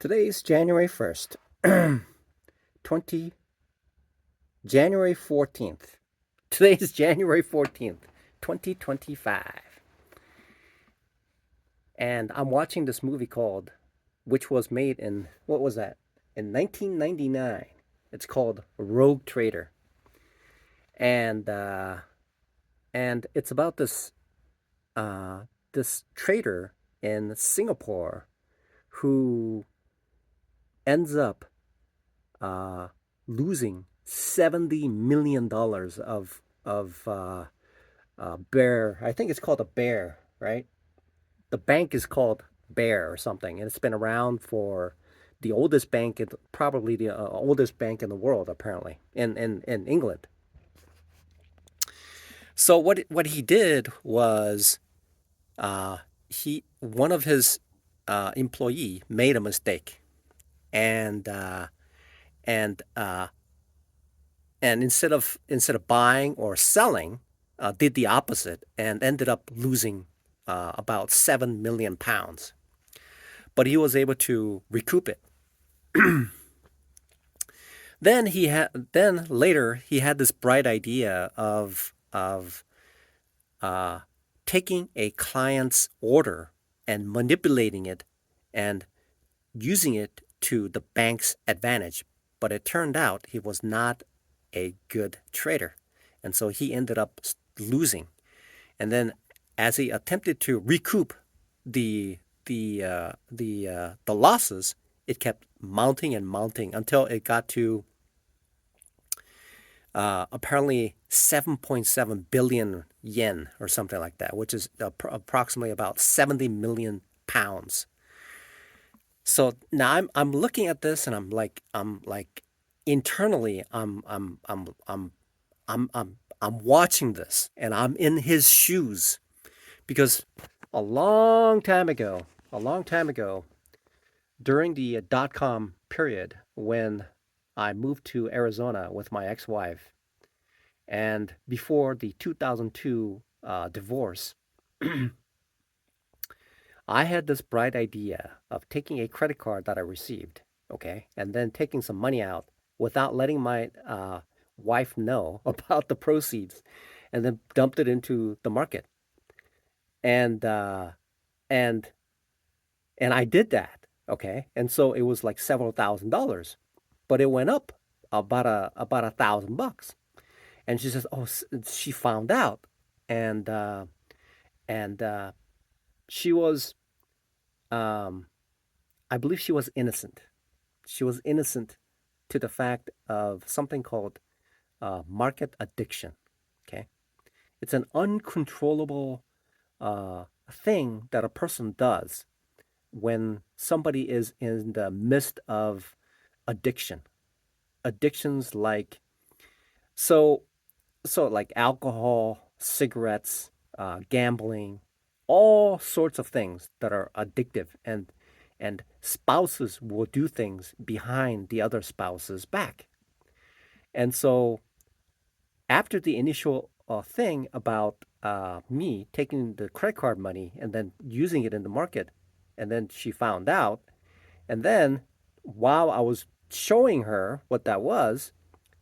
Today is January 1st, 20, January 14th. Today is January 14th, 2025. And I'm watching this movie which was made in, what was that? In 1999. It's called Rogue Trader. And, uh, and it's about this trader in Singapore who ends up uh, losing $70 million of bear. I think it's called a bear, right? The bank is called Bear or something, and it's been around for the oldest bank, probably the oldest bank in the world, apparently, in England. So what he did was uh, he one of his employee made a mistake, and uh, and uh, and instead of buying or selling, did the opposite and ended up losing about 7 million pounds. But he was able to recoup it. Then later he had this bright idea of uh, taking a client's order and manipulating it and using it to the bank's advantage. But it turned out he was not a good trader. And so he ended up losing. And then as he attempted to recoup the losses, it kept mounting and mounting until it got to apparently 7.7 billion yen or something like that, which is approximately about 70 million pounds. So now I'm looking at this and I'm like internally I'm watching this and I'm in his shoes because a long time ago, a long time ago, during the dot-com period when I moved to Arizona with my ex-wife and before the 2002 divorce, I had this bright idea of taking a credit card that I received, okay, and then taking some money out without letting my wife know about the proceeds, and then dumped it into the market, and and and I did that, okay, and so it was like several $1,000s, but it went up about $1,000, and she says, oh, she found out, and and she was um, I believe she was innocent. She was innocent to the fact of something called market addiction. Okay, it's an uncontrollable thing that a person does when somebody is in the midst of addiction. Addictions like so like alcohol, cigarettes, gambling, all sorts of things that are addictive, and spouses will do things behind the other spouse's back. And so after the initial thing about me taking the credit card money and then using it in the market, and then she found out, and then while I was showing her what that was,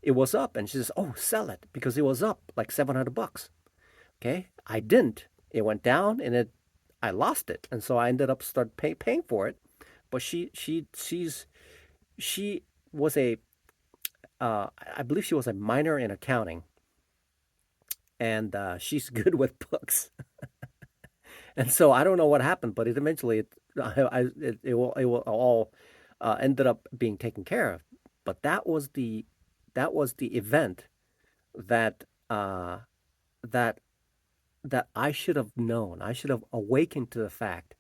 it was up, and she says, "Oh, sell it because it was up like $700." Okay, I didn't. It went down, and I lost it, and so I ended up paying for it. But she was I believe she was a minor in accounting, and she's good with books. And so I don't know what happened, but it will all ended up being taken care of. But that was the event that that that I should have known. I should have awakened to the fact,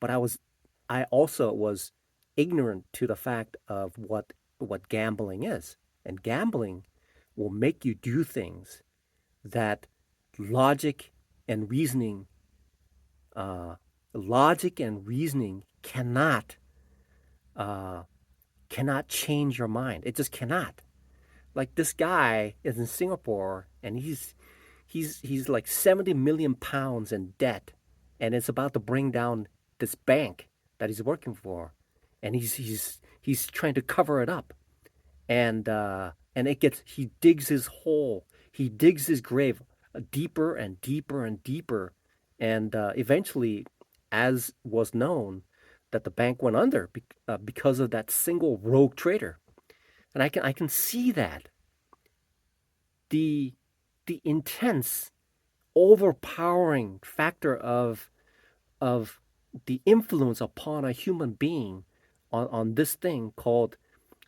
but I also was ignorant to the fact of what gambling is. And gambling will make you do things that logic and reasoning, uh, logic and reasoning uh, cannot change your mind. It just cannot. Like this guy is in Singapore and he's like 70 million pounds in debt, and it's about to bring down this bank that he's working for, and he's trying to cover it up, and it gets he digs his hole, he digs his grave deeper and deeper and deeper, and eventually, as was known, that the bank went under because of that single rogue trader, and I can see that the the intense, overpowering factor of the influence upon a human being on this thing called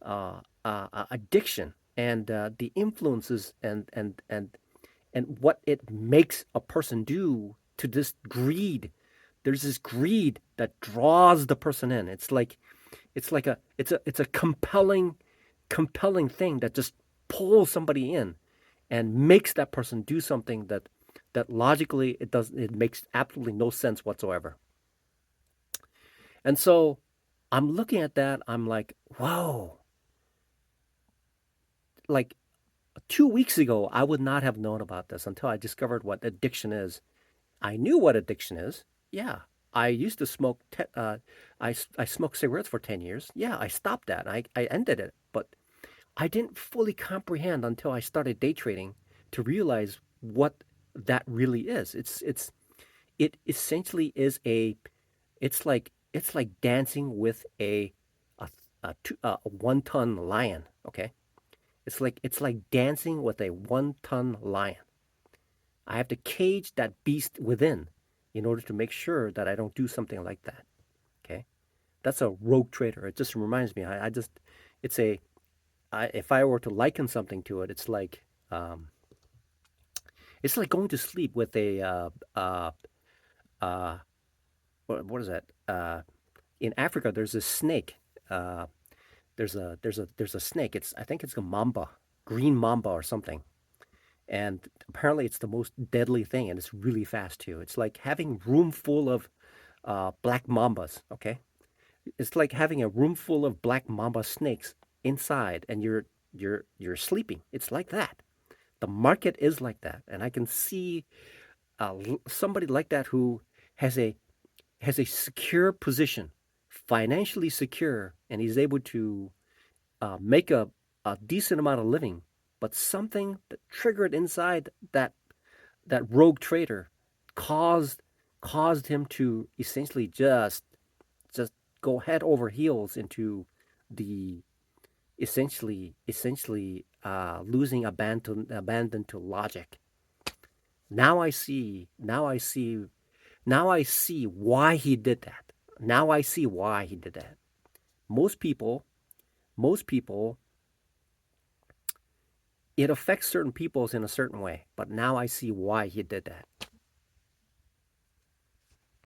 addiction, and the influences and what it makes a person do to this greed. There's this greed that draws the person in. It's a compelling thing that just pulls somebody in and makes that person do something that logically it makes absolutely no sense whatsoever. And so I'm looking at that, I'm like, whoa, like 2 weeks ago, I would not have known about this until I discovered what addiction is. I knew what addiction is. Yeah. I used to smoke, I smoked cigarettes for 10 years. Yeah, I stopped that. I ended it. But I didn't fully comprehend until I started day trading to realize what that really is. It essentially is it's like dancing with a 1 ton lion. Okay, it's like dancing with a 1 ton lion. I have to cage that beast within in order to make sure that I don't do something like that. Okay, that's a rogue trader. It just reminds me. I just it's a if I were to liken something to it, um, it's like going to sleep with a uh, what is that? In Africa, there's a snake. Uh, there's a snake. I think it's a mamba, green mamba or something. And apparently, it's the most deadly thing, and it's really fast too. It's like having room full of black mambas. Okay, it's like having a room full of black mamba snakes inside, and you're sleeping. It's like that. The market is like that, and I can see somebody like that who has a has a secure position, financially secure, and he's able to make a decent amount of living, but something that triggered inside that rogue trader caused caused him to essentially just go head over heels into the essentially losing abandon to logic. Now I see why he did that. Now I see why he did that. Most people, most people, it affects certain peoples in a certain way, but now I see why he did that.